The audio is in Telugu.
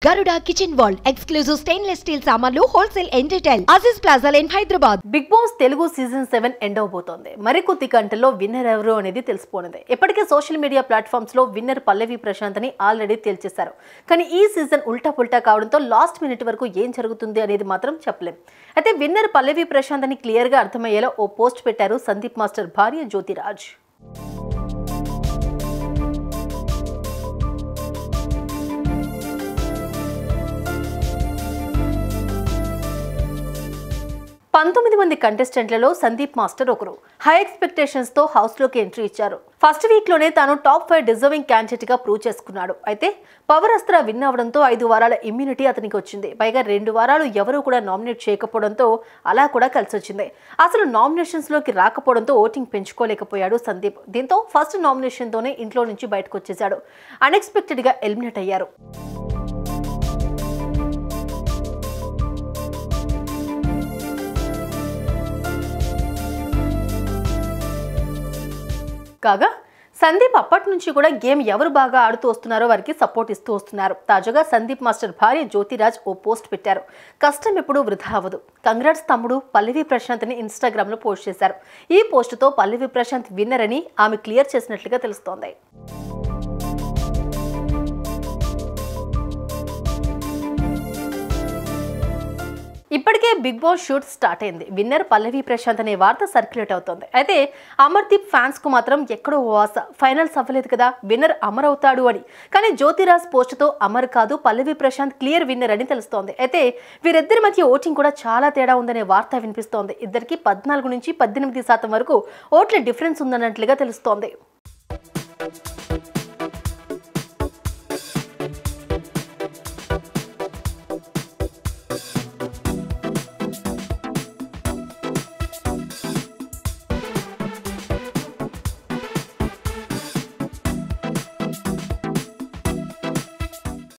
Garuda Kitchen World exclusive stainless steel సామాన్లు wholesale and retail Aziz Plaza in Hyderabad. Big boss Telugu season 7 end అవబోతోంది. మరికొద్ది గంటల్లో విన్నర్ ఎవరు అనేది తెలిసిపోనుంది. ఇప్పటికే సోషల్ మీడియా ప్లాట్ఫామ్స్ లో విన్నర్ పల్లవి ప్రశాంత్ అని ఆల్రెడీ తేల్చేశారు. కానీ ఈ సీజన్ ఉల్టా కావడంతో లాస్ట్ మినిట్ వరకు ఏం జరుగుతుంది అనేది మాత్రం చెప్పలేం. అయితే విన్నర్ పల్లవి ప్రశాంత్ అని క్లియర్ గా అర్థమయ్యేలా ఓ పోస్ట్ పెట్టారు సందీప్ మాస్టర్ భార్య జ్యోతిరాజ్. మంది కంటెస్టెంట్లలో సందీప్ మాస్టర్ ఒకరు. హై ఎక్స్పెక్టేషన్స్ తో హౌస్ లోకి ఎంట్రీ ఇచ్చారు. ఫస్ట్ వీక్ లోనే తాను టాప్ 5 డిజర్వింగ్ క్యాండిడేట్ గా ప్రూవ్ చేసుకున్నాడు. అయితే పవర్ అస్త్ర విన్ అవడంతో 5 వారాల ఇమ్యూనిటీ అతనికి వచ్చింది. పైగా 2 వారాలు ఎవరూ కూడా నామినేట్ చేయకపోవడంతో అలా కూడా కలిసి వచ్చింది. అసలు నామినేషన్స్ లోకి రాకపోవడంతో ఓటింగ్ పెంచుకోలేకపోయాడు సందీప్. దీంతో ఫస్ట్ నామినేషన్ తోనే ఇంట్లో నుంచి బయటకు వచ్చేశాడు. అన్ఎక్స్పెక్టెడ్ గా ఎలిమినేట్ అయ్యారు. కాగా సందీప్ అప్పటి నుంచి కూడా గేమ్ ఎవరు బాగా ఆడుతూ వస్తున్నారో వారికి సపోర్ట్ ఇస్తూ వస్తున్నారు. తాజాగా సందీప్ మాస్టర్ భార్య జ్యోతిరాజ్ ఓ పోస్ట్ పెట్టారు. కష్టం ఎప్పుడు వృధా అవ్వదు, కంగ్రాట్స్ తమ్ముడు పల్లవి ప్రశాంత్ ని ఇన్స్టాగ్రామ్ లో పోస్ట్ చేశారు. ఈ పోస్ట్ తో పల్లవి ప్రశాంత్ విన్నర్ అని ఆమె క్లియర్ చేసినట్లుగా తెలుస్తోంది. ఇప్పటికే బిగ్ బాస్ షూట్ స్టార్ట్ అయింది. విన్నర్ పల్లవి ప్రశాంత్ అనే వార్త సర్క్యులేట్ అవుతోంది. అయితే అమర్దీప్ ఫ్యాన్స్ కు మాత్రం ఎక్కడో ఆశ, ఫైనల్స్ అవ్వలేదు కదా, విన్నర్ అమర్ అవుతాడు అని. కానీ జ్యోతిరాజ్ పోస్ట్ తో అమర్ కాదు పల్లవి ప్రశాంత్ క్లియర్ విన్నర్ అని తెలుస్తోంది. అయితే వీరిద్దరి మధ్య ఓటింగ్ కూడా చాలా తేడా ఉందనే వార్త వినిపిస్తోంది. ఇద్దరికి 14 నుంచి 18% వరకు ఓట్ల డిఫరెన్స్ ఉందన్నట్లుగా తెలుస్తోంది.